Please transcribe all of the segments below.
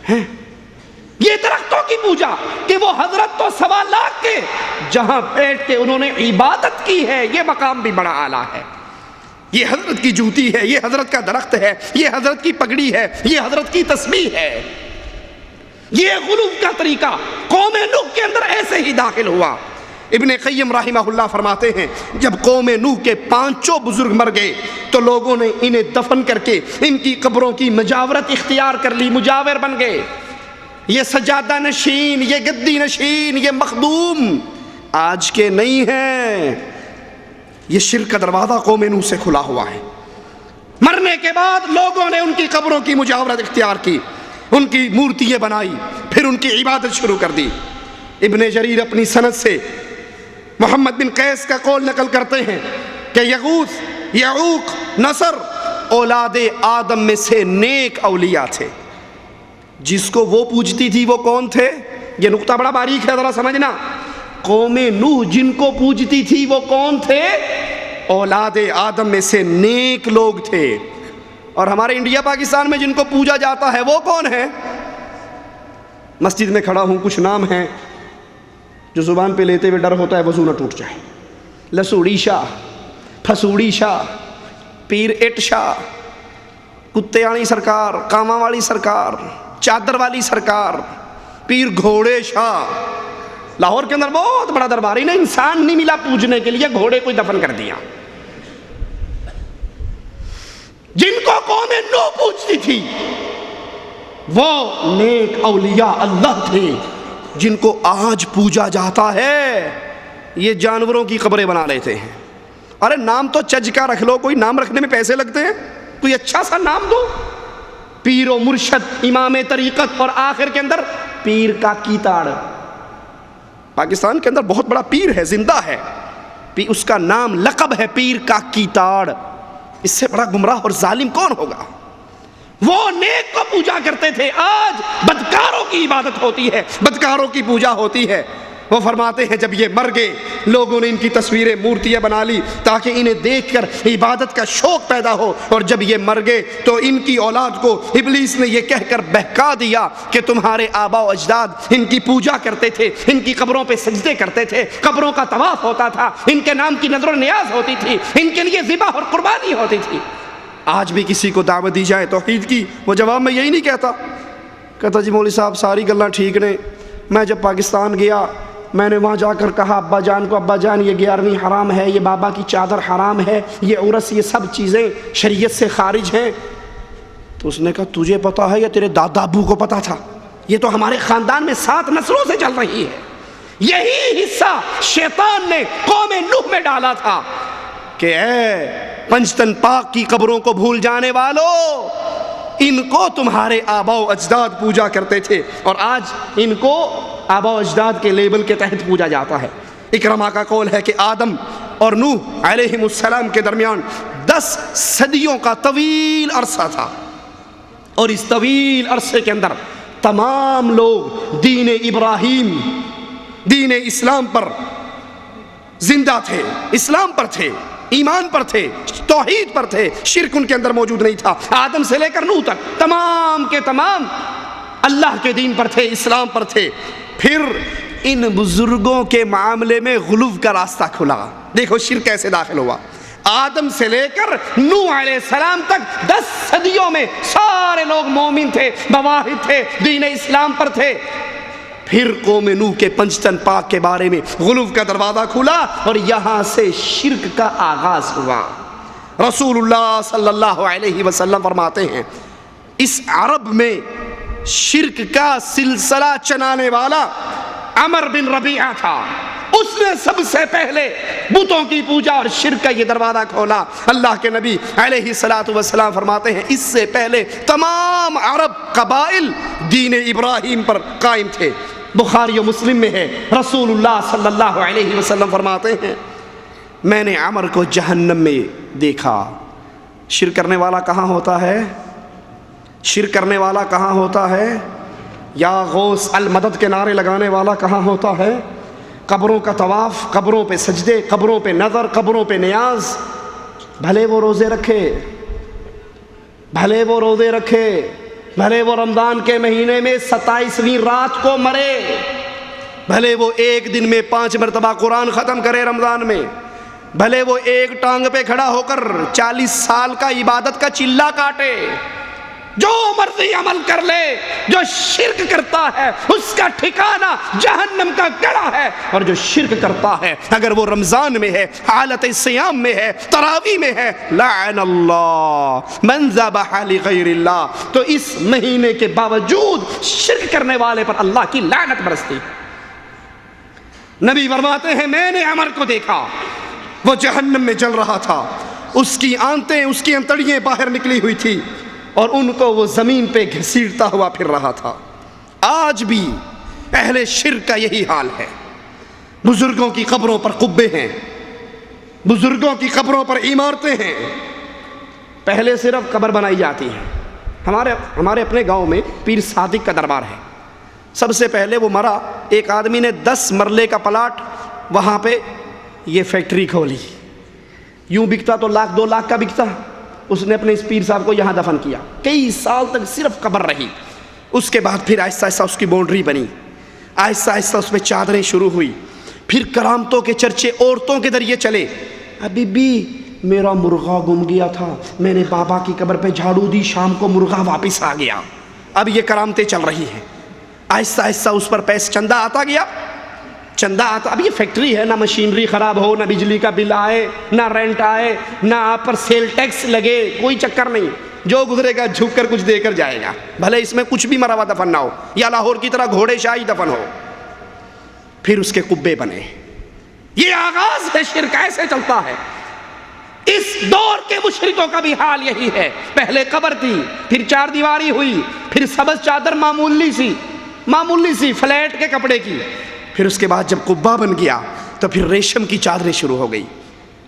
ہیں یہ درختوں کی پوجا کہ وہ حضرت تو 1.25 لاکھ کے جہاں بیٹھ کے انہوں نے عبادت کی ہے، یہ مقام بھی بڑا اعلیٰ ہے. یہ حضرت کی جوتی ہے، یہ حضرت کا درخت ہے، یہ حضرت کی پگڑی ہے، یہ حضرت کی تسبیح ہے. یہ غلو کا طریقہ قوم نوح کے اندر ایسے ہی داخل ہوا. ابن قیم رحمہ اللہ فرماتے ہیں جب قوم نوح کے 5 بزرگ مر گئے تو لوگوں نے انہیں دفن کر کے ان کی قبروں کی مجاورت اختیار کر لی، مجاور بن گئے. یہ سجادہ نشین، یہ گدی نشین، یہ مخدوم آج کے نہیں ہیں. یہ شرک کا دروازہ قوم نوح سے کھلا ہوا ہے. مرنے کے بعد لوگوں نے ان کی قبروں کی مجاورت اختیار کی، ان کی مورتیاں بنائی، پھر ان کی عبادت شروع کر دی. ابن جریر اپنی سند سے محمد بن قیس کا قول نقل کرتے ہیں کہ یغوث، یعوق، نصر اولاد آدم میں سے نیک اولیاء تھے. جس کو وہ پوجتی تھی وہ کون تھے؟ یہ نقطہ بڑا باریک ہے، ذرا سمجھنا. قوم نوح جن کو پوجتی تھی وہ کون تھے؟ اولاد آدم میں سے نیک لوگ تھے. اور ہمارے انڈیا پاکستان میں جن کو پوجا جاتا ہے وہ کون ہے؟ مسجد میں کھڑا ہوں، کچھ نام ہیں جو زبان پہ لیتے ہوئے ڈر ہوتا ہے وضو نہ ٹوٹ جائے. لسوڑی شاہ، پھسوڑی شاہ، پیر اٹ شاہ، کتے والی سرکار، کاما والی سرکار، چادر والی سرکار، پیر گھوڑے شاہ. لاہور کے اندر بہت بڑا دربار، انہیں انسان نہیں ملا پوجنے کے لیے، گھوڑے کو دفن کر دیا. جن کو قوم نوح پوجتی تھی وہ نیک اولیاء اللہ تھے. جن کو آج پوجا جاتا ہے یہ جانوروں کی قبریں بنا لیتے ہیں. ارے نام تو چج کا رکھ لو، کوئی نام رکھنے میں پیسے لگتے ہیں، کوئی اچھا سا نام دو. پیر و مرشد، امام طریقت، اور آخر کے اندر پیر کا کیتاڑ. پاکستان کے اندر بہت بڑا پیر ہے، زندہ ہے، اس کا نام لقب ہے پیر کا کیتاڑ. اس سے بڑا گمراہ اور ظالم کون ہوگا؟ وہ نیک کو پوجا کرتے تھے، آج بدکاروں کی عبادت ہوتی ہے، بدکاروں کی پوجا ہوتی ہے. وہ فرماتے ہیں جب یہ مر گئے لوگوں نے ان کی تصویریں، مورتیاں بنا لی تاکہ انہیں دیکھ کر عبادت کا شوق پیدا ہو. اور جب یہ مر گئے تو ان کی اولاد کو ابلیس نے یہ کہہ کر بہکا دیا کہ تمہارے آبا و اجداد ان کی پوجا کرتے تھے، ان کی قبروں پہ سجدے کرتے تھے، قبروں کا طواف ہوتا تھا، ان کے نام کی نظر و نیاز ہوتی تھی، ان کے لیے ذبح اور قربانی ہوتی تھی. آج بھی کسی کو دعوت دی جائے توحید کی، وہ جواب میں یہی نہیں کہتا جی مولوی صاحب ساری گلاں ٹھیک نے، میں جب پاکستان گیا میں نے وہاں جا کر کہا ابا جان کو، ابا جان یہ 11ویں حرام ہے، یہ بابا کی چادر حرام ہے، یہ عرس، یہ سب چیزیں شریعت سے خارج ہیں. تو اس نے کہا تجھے پتا ہے یا تیرے دادا ابو کو پتا تھا؟ یہ تو ہمارے خاندان میں 7 نسلوں سے چل رہی ہے. یہی حصہ شیطان نے قوم نوح میں ڈالا تھا کہ اے پنجتن پاک کی قبروں کو بھول جانے والو، ان کو تمہارے آبا و اجداد پوجا کرتے تھے اور آج ان کو آبا و اجداد کے لیبل کے تحت پوجا جاتا ہے. اکرمہ کا قول ہے کہ آدم اور نوح علیہ السلام کے درمیان 10 صدیوں کا طویل عرصہ تھا، اور اس طویل عرصے کے اندر تمام لوگ دین ابراہیم، دین اسلام پر زندہ تھے، اسلام پر تھے، ایمان پر تھے، توحید پر تھے، شرک ان کے اندر موجود نہیں تھا. آدم سے لے کر نوح تک تمام کے تمام اللہ کے دین پر تھے، اسلام پر تھے. پھر ان بزرگوں کے معاملے میں غلو کا راستہ کھلا. دیکھو شرک کیسے داخل ہوا. آدم سے لے کر نوح علیہ السلام تک 10 صدیوں میں سارے لوگ مومن تھے، مواحد تھے، دین اسلام پر تھے. پھر قوم نوح کے پنجتن پاک کے بارے میں غلو کا دروازہ کھلا اور یہاں سے شرک کا آغاز ہوا. رسول اللہ صلی اللہ علیہ وسلم فرماتے ہیں اس عرب میں شرک کا سلسلہ چلانے والا عمر بن ربیعہ تھا. اس نے سب سے پہلے بتوں کی پوجا اور شرک کا یہ دروازہ کھولا. اللہ کے نبی علیہ الصلوۃ والسلام فرماتے ہیں اس سے پہلے تمام عرب قبائل دین ابراہیم پر قائم تھے. بخاری و مسلم میں ہے رسول اللہ صلی اللہ علیہ وسلم فرماتے ہیں میں نے عمر کو جہنم میں دیکھا. شرک کرنے والا کہاں ہوتا ہے؟ شرک کرنے والا کہاں ہوتا ہے؟ یا غوث المدد کے نعرے لگانے والا کہاں ہوتا ہے؟ قبروں کا طواف، قبروں پہ سجدے، قبروں پہ نظر، قبروں پہ نیاز. بھلے وہ روزے رکھے، بھلے وہ روزے رکھے، بھلے وہ رمضان کے مہینے میں 27ویں رات کو مرے، بھلے وہ ایک دن میں 5 مرتبہ قرآن ختم کرے رمضان میں، بھلے وہ ایک ٹانگ پہ کھڑا ہو کر 40 سال کا عبادت کا چلہ کاٹے، جو مرضی عمل کر لے، جو شرک کرتا ہے اس کا ٹھکانہ جہنم کا گڑھا ہے۔ اور جو شرک کرتا ہے اگر وہ رمضان میں ہے، حالت سیام میں ہے، تراویح میں ہے، لعن اللہ من ذبح لغیر اللہ، تو اس مہینے کے باوجود شرک کرنے والے پر اللہ کی لعنت برستی۔ نبی فرماتے ہیں میں نے عمر کو دیکھا، وہ جہنم میں جل رہا تھا، اس کی آنتیں، اس کی انتڑیاں باہر نکلی ہوئی تھی، اور ان کو وہ زمین پہ گھسیٹتا ہوا پھر رہا تھا۔ آج بھی اہل شرک کا یہی حال ہے۔ بزرگوں کی قبروں پر قبے ہیں، بزرگوں کی قبروں پر عمارتیں ہیں۔ پہلے صرف قبر بنائی جاتی ہے۔ ہمارے اپنے گاؤں میں پیر صادق کا دربار ہے۔ سب سے پہلے وہ مرا، ایک آدمی نے 10 مرلے کا پلاٹ وہاں پہ یہ فیکٹری کھولی، یوں بکتا تو 1 لاکھ 2 لاکھ کا بکتا۔ اس نے اپنے اس پیر صاحب کو یہاں دفن کیا، کئی سال تک صرف قبر رہی۔ اس کے بعد پھر آہستہ آہستہ اس کی باؤنڈری بنی، آہستہ آہستہ اس پہ چادریں شروع ہوئی، پھر کرامتوں کے چرچے عورتوں کے ذریعے چلے۔ ابھی بھی میرا مرغا گم گیا تھا، میں نے بابا کی قبر پہ جھاڑو دی، شام کو مرغا واپس آ گیا۔ اب یہ کرامتیں چل رہی ہیں، آہستہ آہستہ اس پر پیسہ چندہ آتا گیا، چندہ آتا۔ اب یہ فیکٹری ہے، نہ مشینری خراب ہو، نہ بجلی کا بل آئے، نہ رینٹ آئے، نہ آپ پر سیل ٹیکس لگے، کوئی چکر نہیں، جو گزرے گا جھک کر کچھ دے کر جائے گا، بھلے اس میں کچھ بھی مرا ہوا دفن نہ ہو، یا لاہور کی طرح گھوڑے شاہی دفن ہو۔ پھر اس کے قبے بنے۔ یہ آغاز ہے شرک، ایسے چلتا ہے۔ اس دور کے مشرکوں کا بھی حال یہی ہے۔ پہلے قبر تھی، پھر 4 دیواری ہوئی، پھر سبز چادر معمولی سی فلیٹ کے کپڑے کی، پھر اس کے بعد جب قبہ بن گیا تو پھر ریشم کی چادریں شروع ہو گئی،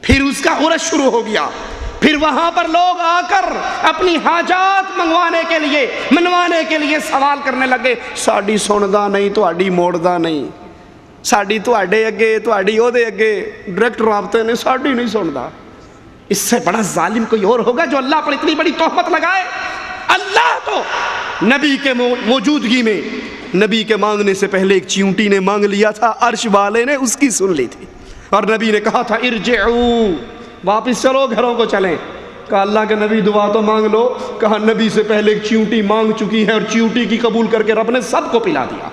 پھر اس کا عرس شروع ہو گیا، پھر وہاں پر لوگ آ کر اپنی حاجات منوانے کے لیے سوال کرنے لگے، ساڈی سندا نہیں تہاڈی موڑدا نہیں، ساڈی تہاڈے اگے تہاڈی اودے اگے ڈائریکٹ رابطے نے، ساڈی نہیں سندا۔ اس سے بڑا ظالم کوئی اور ہوگا جو اللہ پر اتنی بڑی تہمت لگائے؟ اللہ تو نبی کے موجودگی میں، نبی کے مانگنے سے پہلے ایک چیونٹی نے مانگ لیا تھا، عرش والے نے اس کی سن لی تھی، اور نبی نے کہا تھا ارجعوا، واپس چلو، گھروں کو چلیں۔ کہا اللہ کے نبی دعا تو مانگ لو، کہا نبی سے پہلے ایک چیونٹی مانگ چکی ہے، اور چیونٹی کی قبول کر کے رب نے سب کو پلا دیا۔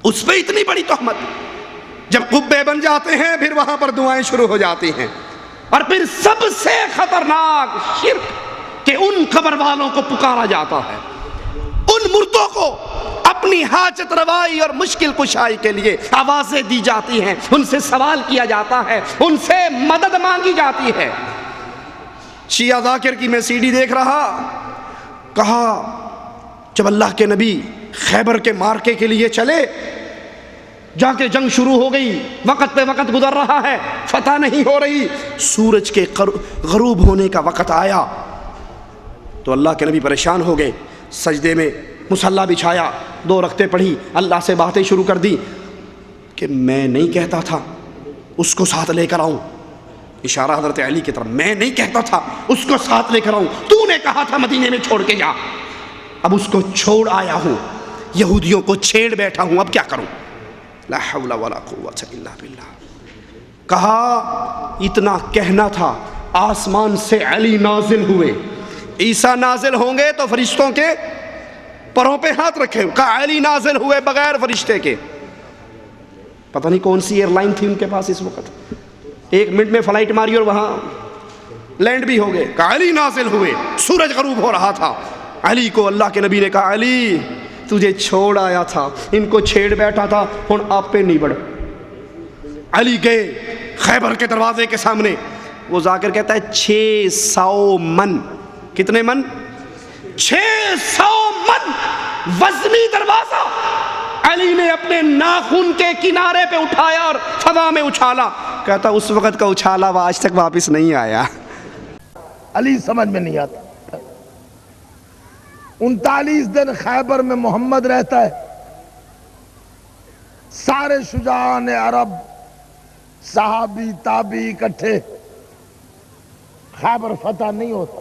اس پہ اتنی بڑی تہمت۔ جب قبے بن جاتے ہیں پھر وہاں پر دعائیں شروع ہو جاتی ہیں، اور پھر سب سے خطرناک شرک کہ ان قبر والوں کو پکارا جاتا ہے، ان مردوں کو اپنی حاجت روائی اور مشکل کشائی کے لیے آوازیں دی جاتی ہیں، ان سے سوال کیا جاتا ہے، ان سے مدد مانگی جاتی ہے۔ شیعہ ذاکر کی میں CD دیکھ رہا، کہا جب اللہ کے نبی خیبر کے مارکے کے لیے چلے، جا کے جنگ شروع ہو گئی، وقت پہ وقت گزر رہا ہے، فتح نہیں ہو رہی، سورج کے غروب ہونے کا وقت آیا تو اللہ کے نبی پریشان ہو گئے، سجدے میں مصلی بچھایا، 2 رکعتیں پڑھی، اللہ سے باتیں شروع کر دی کہ میں نہیں کہتا تھا اس کو ساتھ لے کر آؤں، اشارہ حضرت علی کی طرف، میں نہیں کہتا تھا اس کو ساتھ لے کر آؤں، تو نے کہا تھا مدینے میں چھوڑ کے جا، اب اس کو چھوڑ آیا ہوں، یہودیوں کو چھیڑ بیٹھا ہوں، اب کیا کروں؟ لا حول ولا قوت الا باللہ۔ کہا اتنا کہنا تھا، آسمان سے علی نازل ہوئے، عیسیٰ نازل ہوں گے تو فرشتوں کے پروں پہ ہاتھ رکھے، کہا علی نازل ہوئے بغیر فرشتے کے۔ پتہ نہیں کون سی ایئر لائن تھی ان کے پاس اس وقت، 1 منٹ میں فلائٹ ماری اور وہاں لینڈ بھی ہو گئے، کہا علی نازل ہوئے، سورج غروب ہو رہا تھا، علی کو اللہ کے نبی نے کہا علی تجھے چھوڑ آیا تھا، ان کو چھیڑ بیٹھا تھا، ہن آپ پہ نہیں بڑھ۔ علی گئے خیبر کے دروازے کے سامنے، وہ ذاکر کہتا ہے 600 من، کتنے من؟ 600 من وزنی دروازہ علی نے اپنے ناخن کے کنارے پہ اٹھایا اور فضا میں اچھالا، کہتا اس وقت کا اچھالا وہ آج تک واپس نہیں آیا۔ علی سمجھ میں نہیں آتا۔ 39 دن خیبر میں محمد رہتا ہے، سارے شجاعان عرب صحابی تابعی اکٹھے، خیبر فتح نہیں ہوتا۔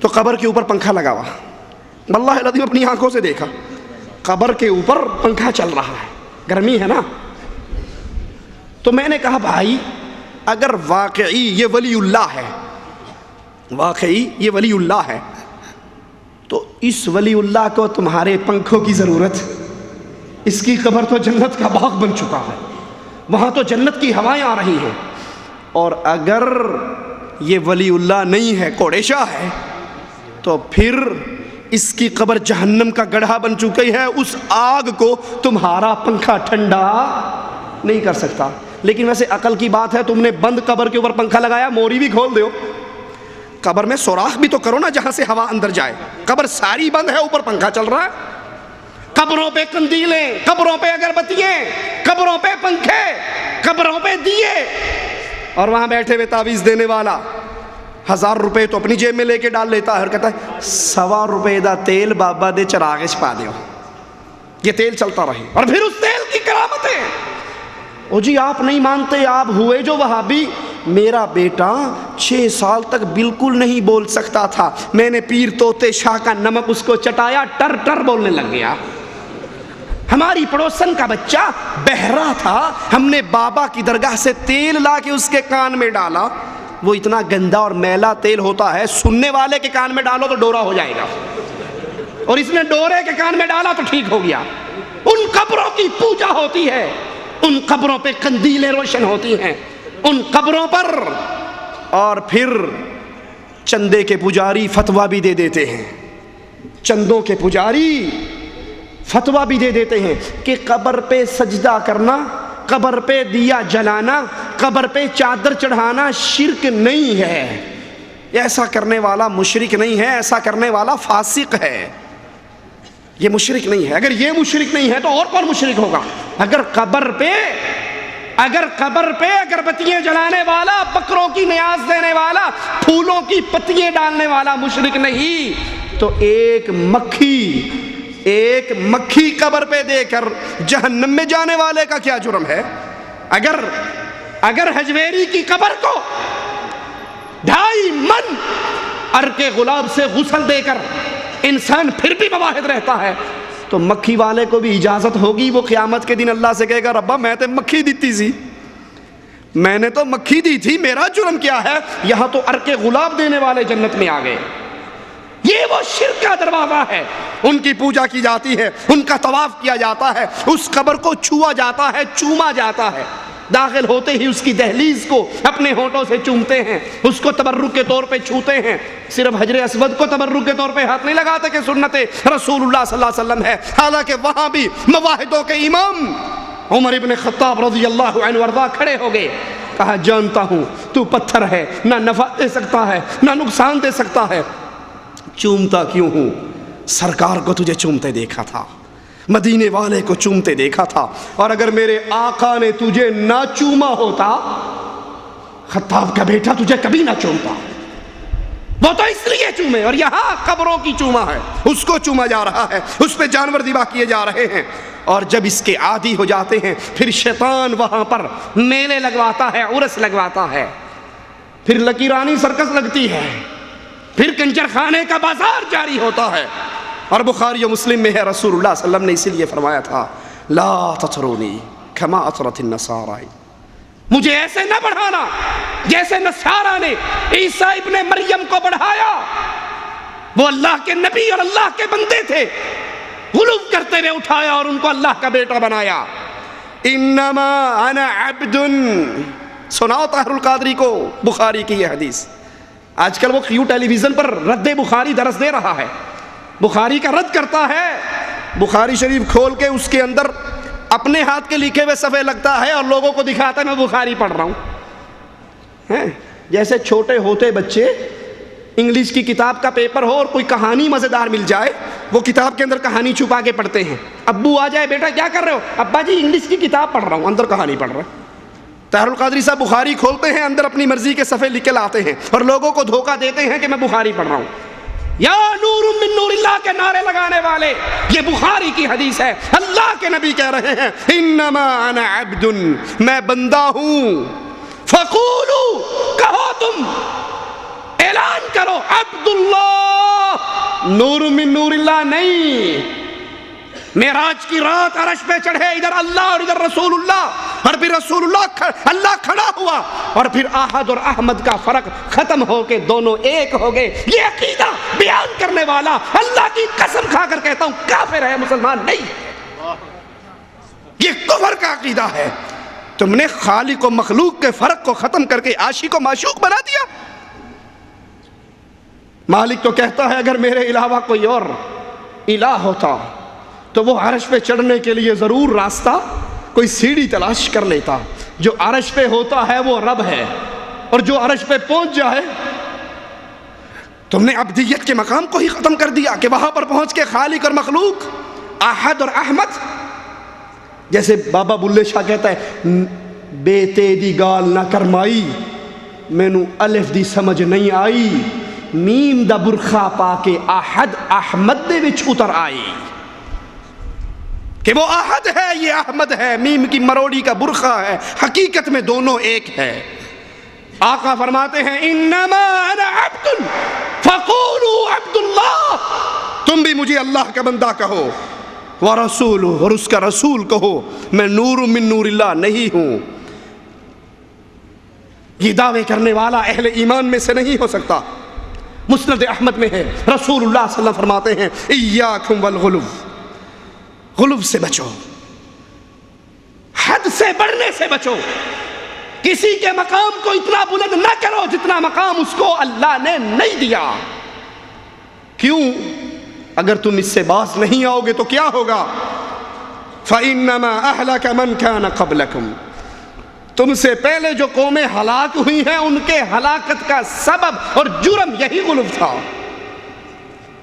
تو قبر کے اوپر پنکھا لگا ہوا، واللہ العظیم اپنی آنکھوں سے دیکھا، قبر کے اوپر پنکھا چل رہا ہے، گرمی ہے نا۔ تو میں نے کہا بھائی اگر واقعی یہ ولی اللہ ہے، واقعی یہ ولی اللہ ہے، تو اس ولی اللہ کو تمہارے پنکھوں کی ضرورت؟ اس کی قبر تو جنت کا باغ بن چکا ہے، وہاں تو جنت کی ہوائیں آ رہی ہیں۔ اور اگر یہ ولی اللہ نہیں ہے، کوڑے شاہ ہے، تو پھر اس کی قبر جہنم کا گڑھا بن چکی ہے، اس آگ کو تمہارا پنکھا ٹھنڈا نہیں کر سکتا۔ لیکن ویسے عقل کی بات ہے، تم نے بند قبر کے اوپر پنکھا لگایا، موری بھی کھول دیو، قبر میں سوراخ بھی تو کرو نا جہاں سے ہوا اندر جائے۔ قبر ساری بند ہے، اوپر پنکھا چل رہا ہے، قبروں پہ قندیلیں، قبروں پہ اگربتیاں، قبروں پہ پنکھے، قبروں پہ دیے، اور وہاں بیٹھے ہوئے تعویذ دینے والا 1000 روپے تو اپنی جیب میں لے کے ڈال لیتا ہے اور کہتا ہے 100 روپے دا تیل بابا دے چراغ چ پا دیو، یہ تیل چلتا رہے، اور پھر اس تیل کی کرامتیں۔ او جی آپ نہیں مانتے، آپ ہوئے جو وہابی۔ میرا بیٹا 6 سال تک بالکل نہیں بول سکتا تھا، میں نے پیر طوطے شاہ کا نمک اس کو چٹایا، ٹر ٹر بولنے لگ گیا۔ ہماری پڑوسن کا بچہ بہرا تھا، ہم نے بابا کی درگاہ سے تیل لا کے اس کے کان میں ڈالا، وہ اتنا گندا اور میلا تیل ہوتا ہے، سننے والے کے کان میں ڈالو تو ڈورا ہو جائے گا، اور اس نے ڈورے کے کان میں ڈالا تو ٹھیک ہو گیا۔ ان قبروں کی پوجا ہوتی ہے، ان قبروں پہ قندیلیں روشن ہوتی ہیں، ان قبروں پر، اور پھر چندے کے پجاری فتویٰ بھی دے دیتے ہیں، چندوں کے پجاری فتویٰ بھی دے دیتے ہیں کہ قبر پہ سجدہ کرنا، قبر پہ دیا جلانا، قبر پہ چادر چڑھانا شرک نہیں ہے، ایسا کرنے والا مشرک نہیں ہے، ایسا کرنے والا فاسق ہے، یہ مشرک نہیں ہے۔ اگر یہ مشرک نہیں ہے تو اور کون مشرک ہوگا؟ اگر قبر پہ اگربتیاں جلانے والا، بکروں کی نیاز دینے والا، پھولوں کی پتیاں ڈالنے والا مشرک نہیں، تو ایک مکھی قبر پہ دے کر جہنم میں جانے والے کا کیا جرم ہے؟ اگر حجویری کی قبر کو 2.5 من عرق گلاب سے غسل دے کر انسان پھر بھی مواحد رہتا ہے، تو مکھی والے کو بھی اجازت ہوگی، وہ قیامت کے دن اللہ سے کہے گا ربا میں تے مکھی دیتی سی، میں نے تو مکھی دی تھی، میرا جرم کیا ہے؟ یہاں تو عرق گلاب دینے والے جنت میں آ گئے۔ یہ وہ شرک کا دروازہ ہے، ان کی پوجا کی جاتی ہے، ان کا طواف کیا جاتا ہے، اس قبر کو چھوا جاتا ہے، چوما جاتا ہے، داخل ہوتے ہی اس کی دہلیز کو اپنے ہونٹوں سے چومتے ہیں، اس کو تبرک کے طور پہ چھوتے ہیں۔ صرف حجر اسود کو تبرک کے طور پہ ہاتھ نہیں لگاتے کہ سنت رسول اللہ صلی اللہ علیہ وسلم ہے، حالانکہ وہاں بھی مواحدوں کے امام عمر ابن خطاب رضی اللہ عنہ وارضاہ کھڑے ہو گئے، کہا جانتا ہوں تو پتھر ہے، نہ نفع دے سکتا ہے نہ نقصان دے سکتا ہے، چومتا کیوں ہوں؟ سرکار کو تجھے چومتے دیکھا تھا، مدینے والے کو چومتے دیکھا تھا، اور اگر میرے آقا نے تجھے نہ چوما ہوتا، خطاب کا بیٹا تجھے کبھی نہ چومتا، وہ تو اس لیے چومے، اور یہاں قبروں کی چوما ہے، اس کو چوما جا رہا ہے، اس پہ جانور ذبح کیے جا رہے ہیں، اور جب اس کے عادی ہو جاتے ہیں پھر شیطان وہاں پر میلے لگواتا ہے، عرس لگواتا ہے، پھر لکیرانی سرکس لگتی ہے، پھر کنجر خانے کا بازار جاری ہوتا ہے۔ اور بخاری و مسلم میں ہے، رسول اللہ صلی اللہ علیہ وسلم نے اسی لیے فرمایا تھا لا تطرونی کما اطرت النصارى، مجھے ایسے نہ بڑھانا جیسے نصارہ نے عیسیٰ ابن مریم کو بڑھایا، وہ اللہ کے نبی اور اللہ کے بندے تھے، غلو کرتے ہوئے اٹھایا اور ان کو اللہ کا بیٹا بنایا۔ انما انا عبد، سناؤ طاہر القادری کو بخاری کی یہ حدیث، آج کل وہ کیو ٹیلی ویژن پر رد بخاری درس دے رہا ہے، بخاری کا رد کرتا ہے، بخاری شریف کھول کے اس کے اندر اپنے ہاتھ کے لکھے ہوئے صفحے لگتا ہے اور لوگوں کو دکھاتا ہے میں بخاری پڑھ رہا ہوں۔ جیسے چھوٹے ہوتے بچے انگلش کی کتاب کا پیپر ہو اور کوئی کہانی مزیدار مل جائے، وہ کتاب کے اندر کہانی چھپا کے پڑھتے ہیں، ابو آ جائے بیٹا کیا کر رہے ہو؟ ابا جی انگلش کی کتاب پڑھ رہا ہوں، اندر کہانی پڑھ رہا ہے۔ طاہر القادری صاحب بخاری کھولتے ہیں، اندر اپنی مرضی کے صفحے لکھ کے لاتے ہیں اور لوگوں کو دھوکہ دیتے ہیں کہ میں بخاری پڑھ رہا ہوں۔ یا نور من نور اللہ کے نعرے لگانے والے، یہ بخاری کی حدیث ہے، اللہ کے نبی کہہ رہے ہیں انما انا عبد، میں بندہ ہوں، فقولو، کہو تم، اعلان کرو عبداللہ نور من نور اللہ نہیں. معراج کی رات عرش پہ چڑھے، ادھر اللہ اور ادھر رسول اللہ، اور پھر رسول اللہ کھڑا ہوا، اور پھر احد اور احمد کا فرق ختم ہو کے دونوں ایک ہو گئے. یہ عقیدہ بیان کرنے والا اللہ کی قسم کھا کر کہتا ہوں کافر ہے، مسلمان نہیں. یہ کفر کا عقیدہ ہے. تم نے خالق و مخلوق کے فرق کو ختم کر کے عاشق و معشوق بنا دیا. مالک تو کہتا ہے اگر میرے علاوہ کوئی اور الہ ہوتا تو وہ عرش پہ چڑھنے کے لیے ضرور راستہ کوئی سیڑھی تلاش کر لیتا. جو عرش پہ ہوتا ہے وہ رب ہے، اور جو عرش پہ پہنچ جائے، تم نے عبدیت کے مقام کو ہی ختم کر دیا کہ وہاں پر پہنچ کے خالق اور مخلوق، احد اور احمد. جیسے بابا بلے شاہ کہتا ہے بیٹے دی گال نہ کرمائی، مینو الف دی سمجھ نہیں آئی، میم دا برخا پا کے احد احمد دے وچ اتر آئی. کہ وہ احد ہے، یہ احمد ہے، میم کی مروڑی کا برخا ہے، حقیقت میں دونوں ایک ہے. آقا فرماتے ہیں انما انا عبد فقولوا عبد اللہ، تم بھی مجھے اللہ کا بندہ کہو، ورسول، اور اس کا رسول کہو، میں نور من نور اللہ نہیں ہوں. یہ دعوے کرنے والا اہل ایمان میں سے نہیں ہو سکتا. مسند احمد میں ہے، رسول اللہ صلی اللہ علیہ وسلم فرماتے ہیں ایاکم والغلو، غلو سے بچو، حد سے بڑھنے سے بچو. کسی کے مقام کو اتنا بلند نہ کرو جتنا مقام اس کو اللہ نے نہیں دیا. کیوں؟ اگر تم اس سے باز نہیں آؤ گے تو کیا ہوگا؟ فَإِنَّمَا أَهْلَكَ مَنْ كَانَ قَبْلَكُمْ، تم سے پہلے جو قومیں ہلاک ہوئی ہیں ان کے ہلاکت کا سبب اور جرم یہی غلو تھا.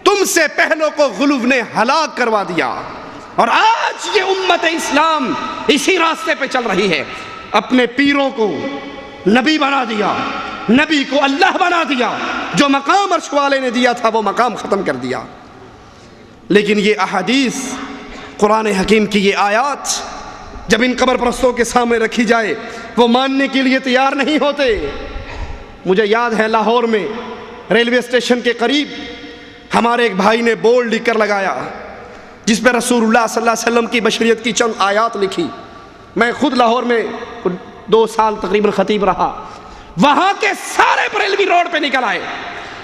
تم سے پہلوں کو غلو نے ہلاک کروا دیا، اور آج یہ امت اسلام اسی راستے پہ چل رہی ہے. اپنے پیروں کو نبی بنا دیا، نبی کو اللہ بنا دیا، جو مقام عرش والے نے دیا تھا وہ مقام ختم کر دیا. لیکن یہ احادیث، قرآن حکیم کی یہ آیات جب ان قبر پرستوں کے سامنے رکھی جائے وہ ماننے کے لیے تیار نہیں ہوتے. مجھے یاد ہے لاہور میں ریلوے اسٹیشن کے قریب ہمارے ایک بھائی نے بورڈ لکھ کر لگایا جس پہ رسول اللہ صلی اللہ علیہ وسلم کی بشریت کی چند آیات لکھی. میں خود لاہور میں 2 سال تقریباً خطیب رہا. وہاں کے سارے بریلوی روڈ پہ نکل آئے،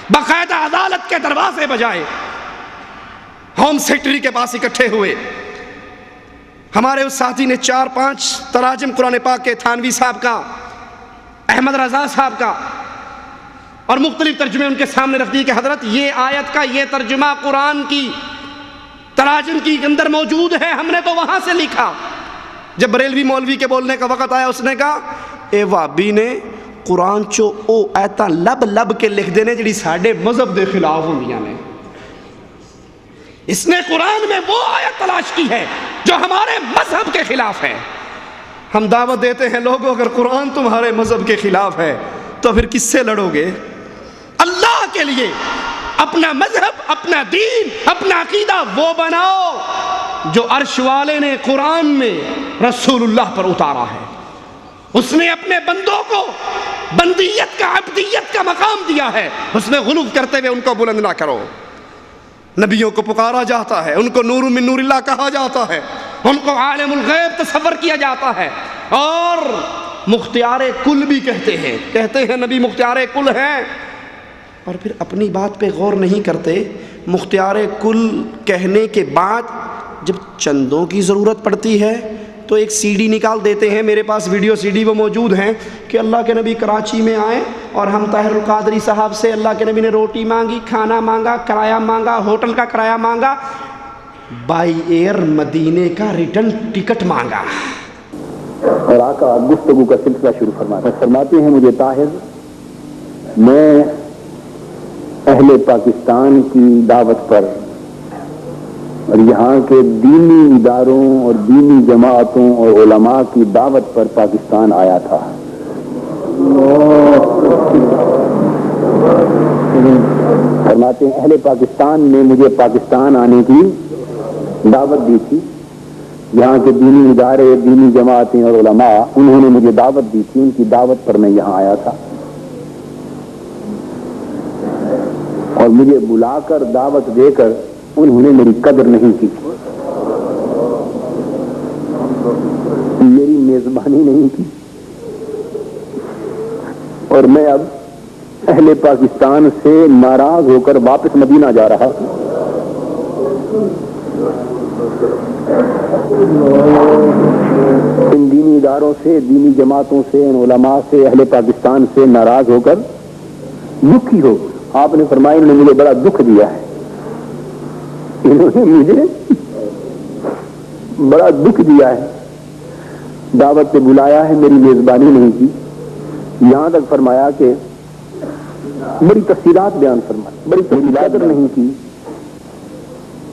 باقاعدہ عدالت کے دروازے بجائے، ہوم سیکٹری کے پاس اکٹھے ہوئے. ہمارے اس ساتھی نے 4-5 تراجم قرآن پاک کے، تھانوی صاحب کا، احمد رضا صاحب کا، اور مختلف ترجمے ان کے سامنے رکھ دی کہ حضرت یہ آیت کا یہ ترجمہ قرآن کی تراجم کی اندر موجود ہے، ہم نے تو وہاں سے لکھا. جب بریلوی مولوی کے بولنے کا وقت آیا اس نے کہا اے وابی نے قرآن چو او ایتا لب لب کے لکھ دینے جڑی ساڑھے مذہب دے خلاف ہوندیاں نے. اس نے قرآن میں وہ آیت تلاش کی ہے جو ہمارے مذہب کے خلاف ہے. ہم دعوت دیتے ہیں لوگوں اگر قرآن تمہارے مذہب کے خلاف ہے تو پھر کس سے لڑو گے؟ اللہ کے لیے اپنا مذہب، اپنا دین، اپنا عقیدہ وہ بناؤ جو عرش والے نے قرآن میں رسول اللہ پر اتارا ہے. اس نے اپنے بندوں کو بندیت کا، عبدیت کا مقام دیا ہے. اس میں غلو کرتے ہوئے ان کو بلند نہ کرو. نبیوں کو پکارا جاتا ہے، ان کو نور من نور اللہ کہا جاتا ہے، ان کو عالم الغیب تصور کیا جاتا ہے، اور مختار کل بھی کہتے ہیں نبی مختار کل ہیں، اور پھر اپنی بات پہ غور نہیں کرتے. مختار کل کہنے کے بعد جب چندوں کی ضرورت پڑتی ہے تو ایک سی ڈی نکال دیتے ہیں. میرے پاس ویڈیو سی ڈی وہ موجود ہیں کہ اللہ کے نبی کراچی میں آئے اور ہم طاہر القادری صاحب سے اللہ کے نبی نے روٹی مانگی، کھانا مانگا، کرایہ مانگا، ہوٹل کا کرایہ مانگا، بائی ایئر مدینے کا ریٹرن ٹکٹ مانگا. اور آقا گفتگو کا سلسلہ شروع فرماتے ہیں مجھے طاہر، میں اہل پاکستان کی دعوت پر اور یہاں کے دینی اداروں اور دینی جماعتوں اور علماء کی دعوت پر پاکستان آیا تھا. فرماتے ہیں اہل پاکستان نے مجھے پاکستان آنے کی دعوت دی تھی. یہاں کے دینی ادارے، دینی جماعتیں اور علماء، انہوں نے مجھے دعوت دی تھی، ان کی دعوت پر میں یہاں آیا تھا. اور اور مجھے بلا کر دعوت دے کر انہوں نے میری قدر نہیں کی، میری میزبانی نہیں کی، اور میں اب اہل پاکستان سے ناراض ہو کر واپس مدینہ جا رہا ہوں۔ ان دینی اداروں سے، دینی جماعتوں سے، ان علماء سے، اہل پاکستان سے ناراض ہو کر دکھی ہو۔ آپ نے فرمایا انہوں نے مجھے بڑا دکھ دیا ہے، انہوں نے مجھے بڑا دکھ دیا ہے، دعوت پہ بلایا ہے، میری میزبانی نہیں کی، یہاں تک فرمایا کہ بڑی تفصیلات بیان فرمائی، بڑی تفصیلات نہیں کی،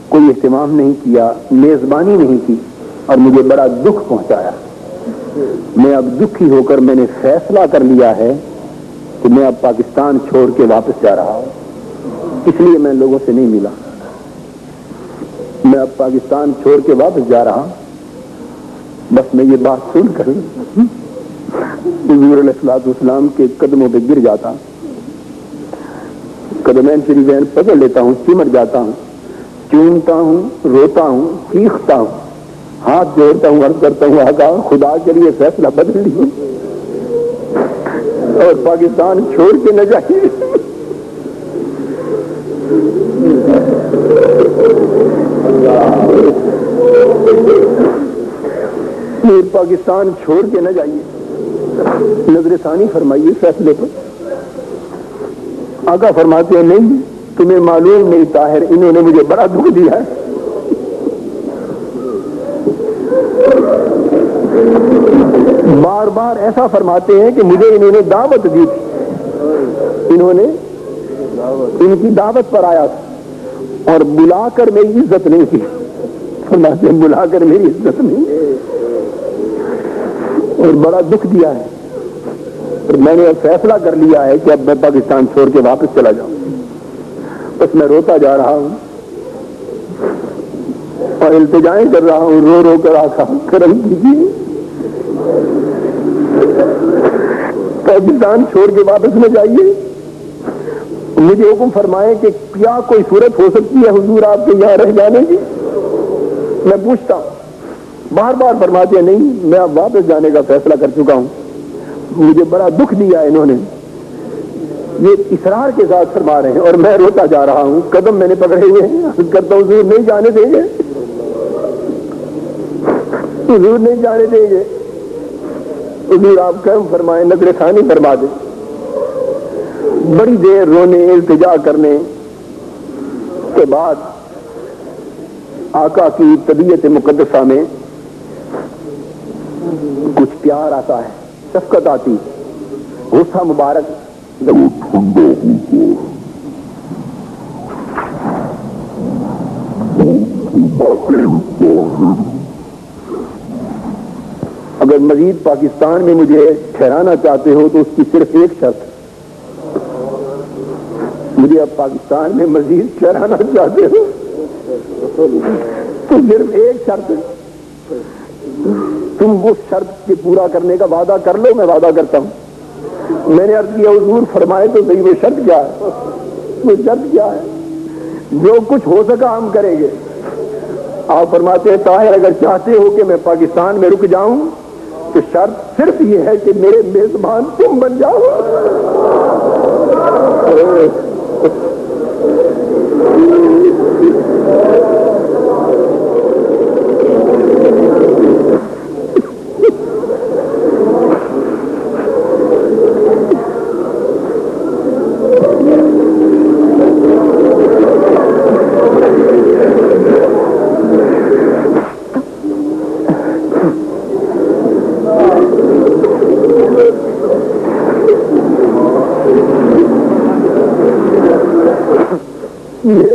کوئی اہتمام نہیں کیا، میزبانی نہیں کی، اور مجھے بڑا دکھ پہنچایا۔ میں اب دکھی ہو کر میں نے فیصلہ کر لیا ہے کہ میں اب پاکستان چھوڑ کے واپس جا رہا ہوں، اس لیے میں لوگوں سے نہیں ملا، میں اب پاکستان چھوڑ کے واپس جا رہا ہوں۔ بس میں یہ بات سن کر حضور علیہ السلام کے قدموں پہ گر جاتا ہوں، قدمین شریفین پکڑ لیتا ہوں، سمٹ جاتا ہوں، چومتا ہوں، روتا ہوں، چیختا ہوں، ہاتھ جوڑتا ہوں، عرض کرتا ہوں آقا خدا کے لیے فیصلہ بدل لیجیے اور پاکستان چھوڑ کے نہ جائیے۔ پاکستان چھوڑ کے نہ جائیے، نظر ثانی فرمائیے فیصلے پر۔ آقا فرماتے ہیں نہیں، تمہیں معلوم نہیں طاہر، انہوں نے مجھے بڑا دکھ دیا ہے، بار بار ایسا فرماتے ہیں کہ مجھے انہوں نے دعوت دی تھی، انہوں نے ان کی دعوت پر آیا تھا اور بلا کر میری عزت نہیں کی، فرماتے ہیں بلا کر میری عزت نہیں، اور بڑا دکھ دیا ہے، اور میں نے اب فیصلہ کر لیا ہے کہ اب میں پاکستان چھوڑ کے واپس چلا جاؤں۔ بس میں روتا جا رہا ہوں اور التجائیں کر رہا ہوں، رو رو کر آقا کرم کیجیے، پاکستان چھوڑ کے واپس نہ جائیے، مجھے حکم فرمائے کہ کیا کوئی صورت ہو سکتی ہے حضور آپ کے یہاں رہ جانے کی؟ میں پوچھتا ہوں، بار بار فرماتے ہیں نہیں، میں اب واپس جانے کا فیصلہ کر چکا ہوں، مجھے بڑا دکھ دیا انہوں نے، یہ اصرار کے ساتھ فرما رہے ہیں، اور میں روتا جا رہا ہوں، قدم میں نے پکڑے ہوئے ہیں، عرض کرتا ہوں حضور نہیں جانے دیں گے، حضور نہیں جانے دیں گے، حضور آپ کرم فرمائیں، نظر ثانی فرما دیں۔ بڑی دیر رونے التجا کرنے کے بعد آقا کی طبیعت مقدسہ میں کچھ پیار آتا ہے، شفقت آتی، غصہ مبارک اگر مزید پاکستان میں مجھے ٹھہرانا چاہتے ہو تو اس کی صرف ایک شرط، مجھے اب پاکستان میں مزید ٹھہرانا چاہتے ہو تو صرف ایک شرط، تم اس شرط کے پورا کرنے کا وعدہ کر لو، میں وعدہ کرتا ہوں۔ میں نے عرض کیا حضور فرمائے تو صحیح، وہ شرط کیا ہے؟ وہ شرط کیا ہے؟ جو کچھ ہو سکا ہم کریں گے۔ آپ فرماتے ہیں طاہر اگر چاہتے ہو کہ میں پاکستان میں رک جاؤں تو شرط صرف یہ ہے کہ میرے میزبان تم بن جاؤ۔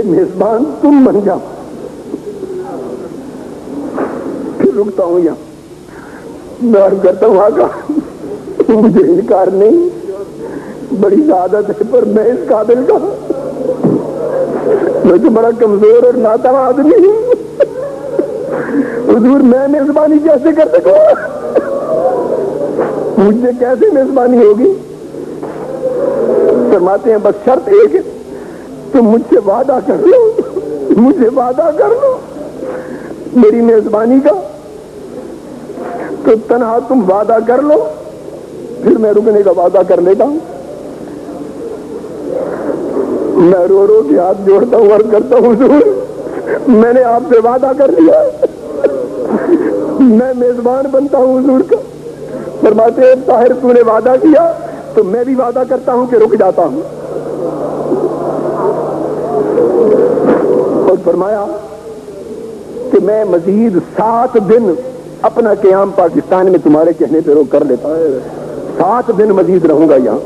میزبان تم بن جاؤ، پھر رکتا ہوں یہاں، میں عرض کرتا ہوں آقا مجھے انکار نہیں، بڑی سعادت ہے، پر میں اس قابل کا، میں تو بڑا کمزور اور ناتواں آدمی ہوں، حضور میں میزبانی کیسے کر سکوں؟ مجھ سے کیسے میزبانی ہوگی؟ فرماتے ہیں بس شرط ایک ہے، تم مجھ سے وعدہ کر لو، مجھے وعدہ کر لو میری میزبانی کا، تو تنہا تم وعدہ کر لو، پھر میں رکنے کا وعدہ کر لیتا ہوں۔ میں رو رو کے ہاتھ جوڑتا ہوں عرض کرتا ہوں حضور میں نے آپ سے وعدہ کر لیا، میں میزبان بنتا ہوں حضور کا۔ فرماتے ہیں طاہر تو نے وعدہ کیا تو میں بھی وعدہ کرتا ہوں کہ رک جاتا ہوں۔ اور فرمایا کہ میں مزید 7 دن اپنا قیام پاکستان میں تمہارے کہنے پہ روک کر لیتا ہوں، 7 دن مزید رہوں گا یہاں۔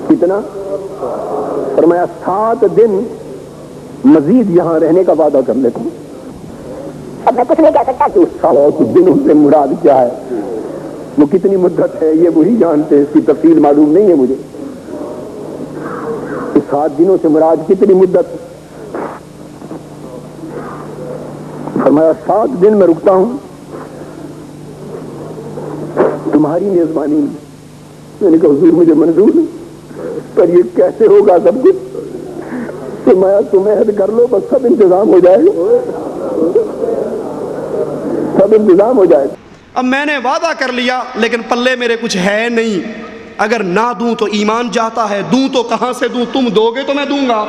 کتنا؟ فرمایا 7 دن مزید یہاں رہنے کا وعدہ کر لیتا ہوں۔ اب میں کچھ نہیں کہہ سکتا کہ 7 دنوں سے مراد کیا ہے، وہ کتنی مدت ہے یہ وہی جانتے ہیں، اس کی تفصیل معلوم نہیں ہے مجھے۔ 7 دنوں سے مراد کتنی مدت؟ فرمایا 7 دن میں رکتا ہوں تمہاری میزبانی میں۔ میں نے کہا حضور مجھے منظور ہے، پر یہ کیسے ہوگا سب کچھ؟ فرمایا تم عہد کر لو، بس سب انتظام ہو جائے گا، سب انتظام ہو جائے گا۔ اب میں نے وعدہ کر لیا لیکن پلے میرے کچھ ہے نہیں، اگر نہ دوں تو ایمان جاتا ہے، دوں تو کہاں سے دوں؟ تم دو گے تو میں دوں گا۔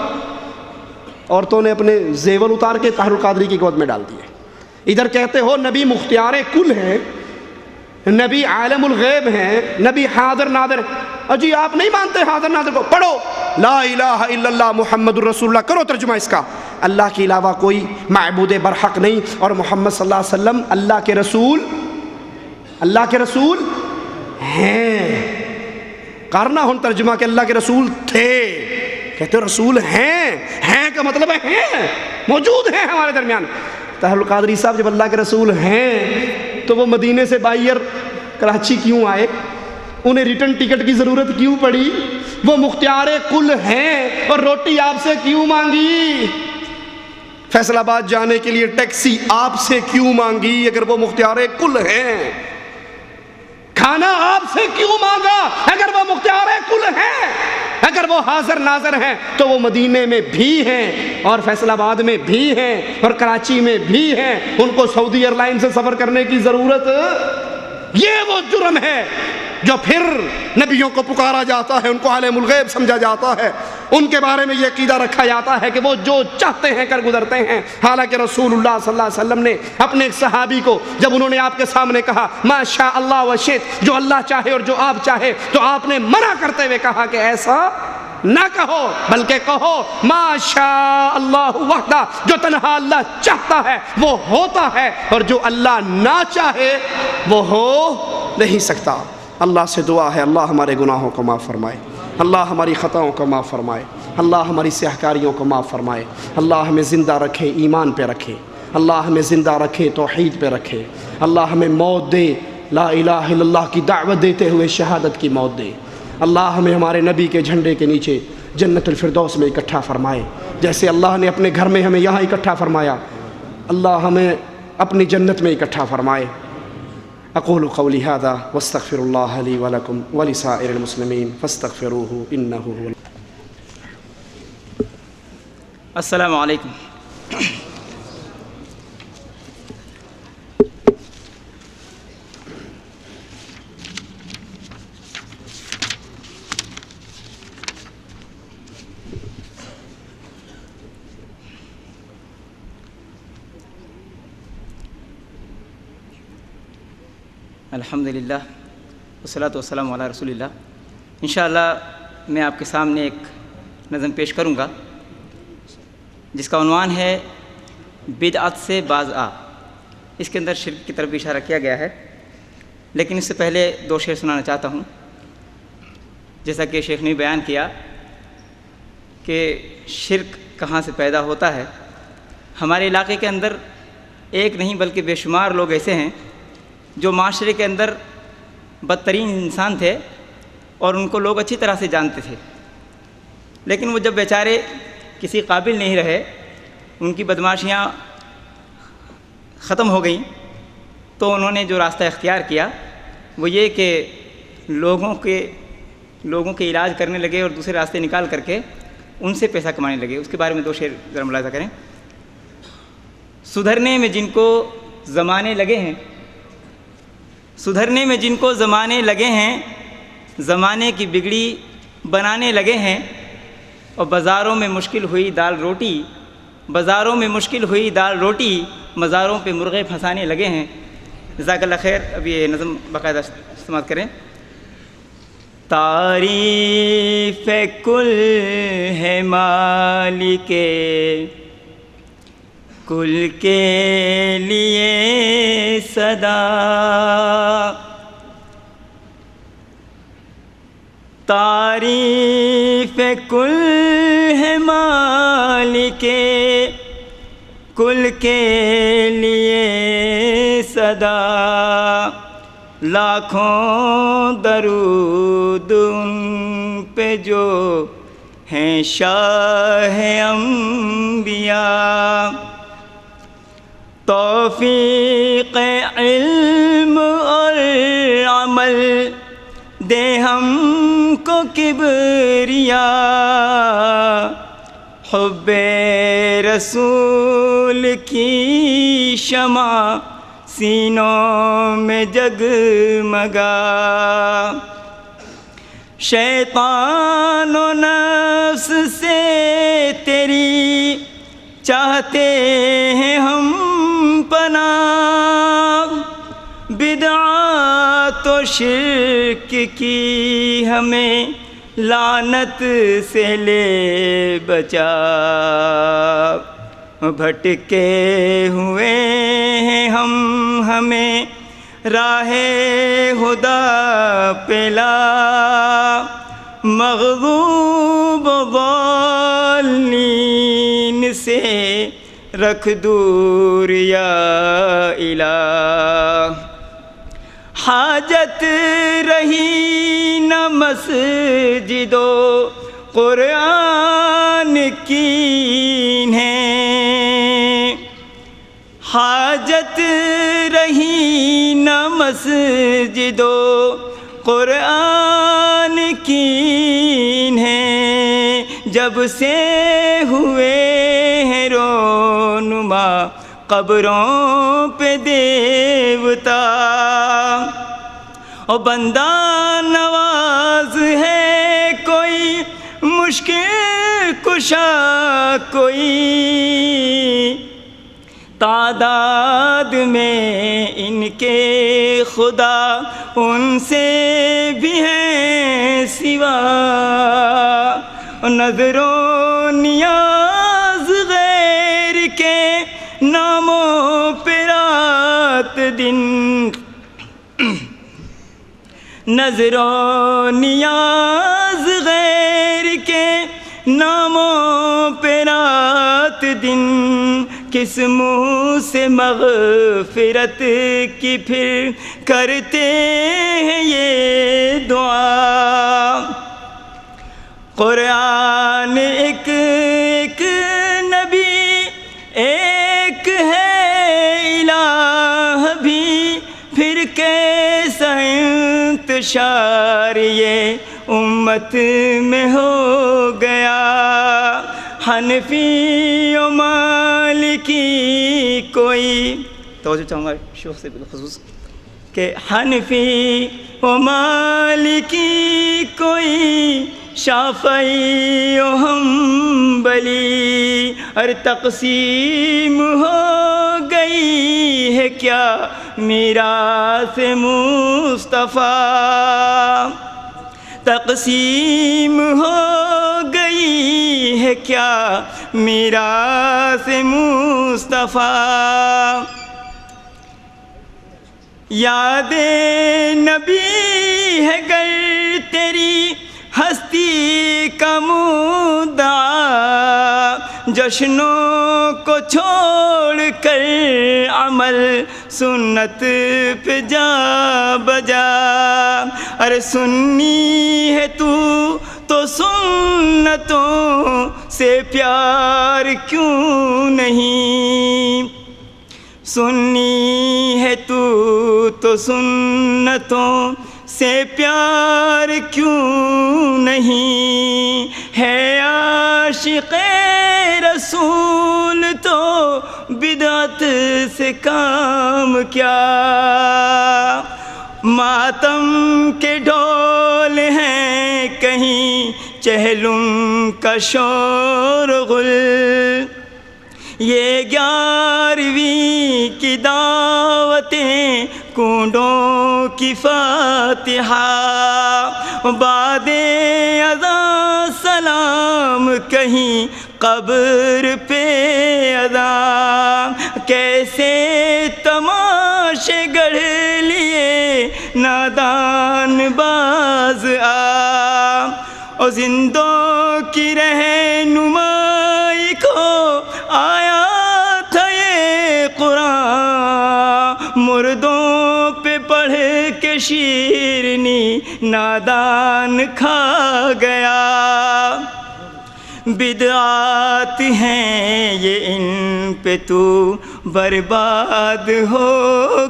عورتوں نے اپنے زیور اتار کے طاہر القادری کی گود میں ڈال دیے۔ ادھر کہتے ہو نبی مختار کل ہیں، نبی عالم الغیب ہیں، نبی حاضر ناظر۔ اجی آپ نہیں مانتے حاضر ناظر کو؟ پڑھو لا الہ الا اللہ محمد الرسول اللہ، کرو ترجمہ اس کا۔ اللہ کے علاوہ کوئی معبود برحق نہیں، اور محمد صلی اللہ علیہ وسلم اللہ کے رسول، اللہ کے رسول ہیں۔ کرنا ہن ترجمہ کہ اللہ کے رسول تھے، کہتے ہو رسول ہیں کا مطلب ہے ہیں، موجود ہیں ہمارے درمیان۔ طاہر القادری صاحب جب اللہ کے رسول ہیں تو وہ مدینے سے بائیر کراچی کیوں آئے؟ انہیں ریٹرن ٹکٹ کی ضرورت کیوں پڑی؟ وہ مختار کل ہیں اور روٹی آپ سے کیوں مانگی؟ فیصل آباد جانے کے لیے ٹیکسی آپ سے کیوں مانگی اگر وہ مختار کل ہیں؟ کھانا آپ سے کیوں مانگا اگر وہ مختار کل ہیں؟ اگر وہ حاضر ناظر ہیں تو وہ مدینے میں بھی ہیں اور فیصل آباد میں بھی ہیں اور کراچی میں بھی ہیں۔ ان کو سعودی ایئر لائن سے سفر کرنے کی ضرورت؟ یہ وہ جرم ہے جو پھر نبیوں کو پکارا جاتا ہے، ان کو عالم الغیب سمجھا جاتا ہے، ان کے بارے میں یہ عقیدہ رکھا جاتا ہے کہ وہ جو چاہتے ہیں کر گزرتے ہیں۔ حالانکہ رسول اللہ صلی اللہ علیہ وسلم نے اپنے ایک صحابی کو جب انہوں نے آپ کے سامنے کہا ما شاء اللہ و شئت، جو اللہ چاہے اور جو آپ چاہے، تو آپ نے منع کرتے ہوئے کہا کہ ایسا نہ کہو، بلکہ کہو ما شاء اللہ وحدہ، جو تنہا اللہ چاہتا ہے وہ ہوتا ہے، اور جو اللہ نہ چاہے وہ ہو نہیں سکتا۔ اللہ سے دعا ہے اللہ ہمارے گناہوں کو معاف فرمائے، اللہ ہماری خطاؤں کو معاف فرمائے، اللہ ہماری سیاہکاریوں کو معاف فرمائے، اللہ ہمیں زندہ رکھے ایمان پہ رکھے، اللہ ہمیں زندہ رکھے توحید پہ رکھے، اللہ ہمیں موت دے لا الہ الا اللہ کی دعوت دیتے ہوئے شہادت کی موت دے، اللہ ہمیں ہمارے نبی کے جھنڈے کے نیچے جنت الفردوس میں اکٹھا فرمائے، جیسے اللہ نے اپنے گھر میں ہمیں یہاں اکٹھا فرمایا، اللہ ہمیں اپنی جنت میں اکٹھا فرمائے۔ اقول قولی ھذا واستغفر اللہ لی ولکم ولسائر المسلمین فاستغفروہ انہ هو۔ السلام علیکم۔ الحمدللہ والصلاۃ والسلام علی رسول اللہ۔ انشاءاللہ میں آپ کے سامنے ایک نظم پیش کروں گا جس کا عنوان ہے بدعت سے باز آ۔ اس کے اندر شرک کی طرف اشارہ کیا گیا ہے، لیکن اس سے پہلے 2 شعر سنانا چاہتا ہوں۔ جیسا کہ شیخ نے بیان کیا کہ شرک کہاں سے پیدا ہوتا ہے، ہمارے علاقے کے اندر ایک نہیں بلکہ بے شمار لوگ ایسے ہیں جو معاشرے کے اندر بدترین انسان تھے اور ان کو لوگ اچھی طرح سے جانتے تھے، لیکن وہ جب بیچارے کسی قابل نہیں رہے، ان کی بدماشیاں ختم ہو گئیں، تو انہوں نے جو راستہ اختیار کیا وہ یہ کہ لوگوں کے علاج کرنے لگے اور دوسرے راستے نکال کر کے ان سے پیسہ کمانے لگے. اس کے بارے میں 2 شعر ذرا ملاحظہ کریں. سدھرنے میں جن کو زمانے لگے ہیں، سدھرنے میں جن کو زمانے لگے ہیں، زمانے کی بگڑی بنانے لگے ہیں، اور بازاروں میں مشکل ہوئی دال روٹی، بازاروں میں مشکل ہوئی دال روٹی، مزاروں پہ مرغے پھنسانے لگے ہیں. جزاک اللہ خیر. اب یہ نظم باقاعدہ استعمال کریں. تعریف کل ہے مالک کل کے لیے صدا، تعریف کل ہے مالک کل کے لیے صدا، لاکھوں درود ان پہ جو ہیں شاہ انبیاء، توفیق علم اور عمل دے ہم کو کبریا، حب رسول کی شمع سینوں میں جگمگا، شیطان و نفس سے تیری چاہتے ہیں ہم پناہ، بدعات و شرک کی ہمیں لعنت سے لے بچا، بھٹکے ہوئے ہیں ہم ہمیں راہ خدا پہ لا، مغضوب ضالین سے رکھ دور یا الہ، حاجت رہی نہ مسجد و قرآن کی انہیں، حاجت رہی نہ مسجد و قرآن کی انہیں، جب سے ہوئے ہیں رونما قبروں پہ دیوتا، اور بندہ نواز ہے کوئی مشکل کشا کوئی، تعداد میں ان کے خدا ان سے بھی ہیں سوا، نظر و نیاز غیر کے ناموں پہ رات دن، نظر و نیاز غیر کے ناموں پہ رات دن، کس منہ سے مغفرت کی پھر کرتے ہیں یہ دعا، قرآن ایک ایک نبی ایک ہے الہ بھی، پھر کیسا انتشار یہ امت میں ہو گیا، حنفی و مالکی کوئی، توجہ چاہوں گا شیخ سے بالخصوص کہ حنفی و مالکی کوئی، شافعی و حنبلی، اور تقسیم ہو گئی ہے کیا میراث مصطفیٰ، تقسیم ہو گئی ہے کیا میراث مصطفیٰ، یاد نبی ہے گر تیری ہستی کا مدعا، جشنوں کو چھوڑ کر عمل سنت پہ جا بجا، ارے سنی ہے تو سنتوں سے پیار کیوں نہیں، سنی ہے تو سنتوں سے پیار کیوں نہیں، ہے عاشق عاشق رسول تو بدعت سے کام کیا، ماتم کے ڈھول ہیں کہیں چہلم کا شور غل، یہ 11ویں کی دعوتیں کونڈوں کی فاتحہ، بعد اذان سلام کہیں قبر پہ اذان، کیسے تماشے گڑھ لیے نادان باز آ، اور زندوں کی رہنمائی کو آیا تھا یہ قرآن، مردوں پہ پڑھ کے شیرنی نادان کھا گیا، بدعات ہیں یہ ان پہ تو برباد ہو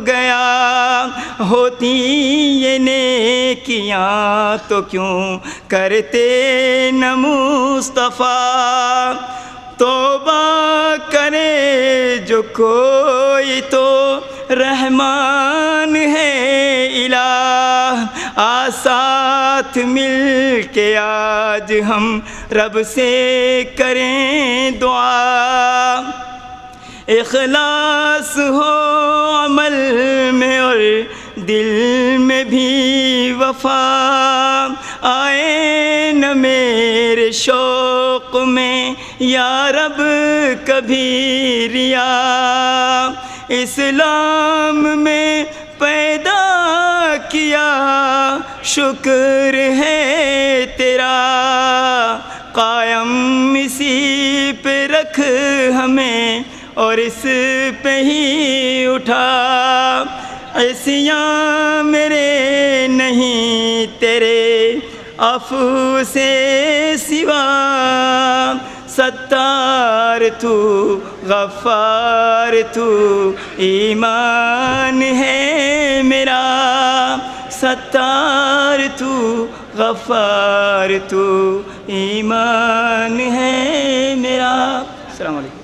گیا، ہوتی یہ نیکیاں تو کیوں کرتے نہ مصطفیٰ، توبہ کرے جو کوئی تو رحمان ہے الہ، ساتھ مل کے آج ہم رب سے کریں دعا، اخلاص ہو عمل میں اور دل میں بھی وفا، آئے نہ میرے شوق میں یا رب کبھی ریا، اسلام میں پیدا کیا شکر ہے تیرا، قائم اسی پہ رکھ ہمیں اور اس پہ ہی اٹھا، عصیاں میرے نہیں تیرے عفو سے سوا، ستار تو غفار تو ایمان ہے میرا، ستار تو غفار تو ایمان ہے میرا۔ السلام علیکم۔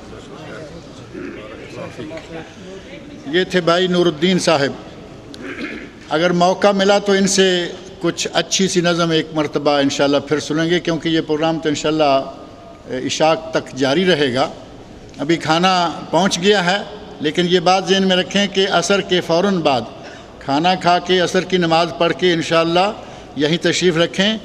یہ تھے بھائی نور الدین صاحب، اگر موقع ملا تو ان سے کچھ اچھی سی نظم ایک مرتبہ انشاءاللہ پھر سنیں گے، کیونکہ یہ پروگرام تو انشاءاللہ عشاء تک جاری رہے گا۔ ابھی کھانا پہنچ گیا ہے، لیکن یہ بات ذہن میں رکھیں کہ عصر کے فوراً بعد کھانا کھا کے عصر کی نماز پڑھ کے انشاءاللہ یہیں تشریف رکھیں۔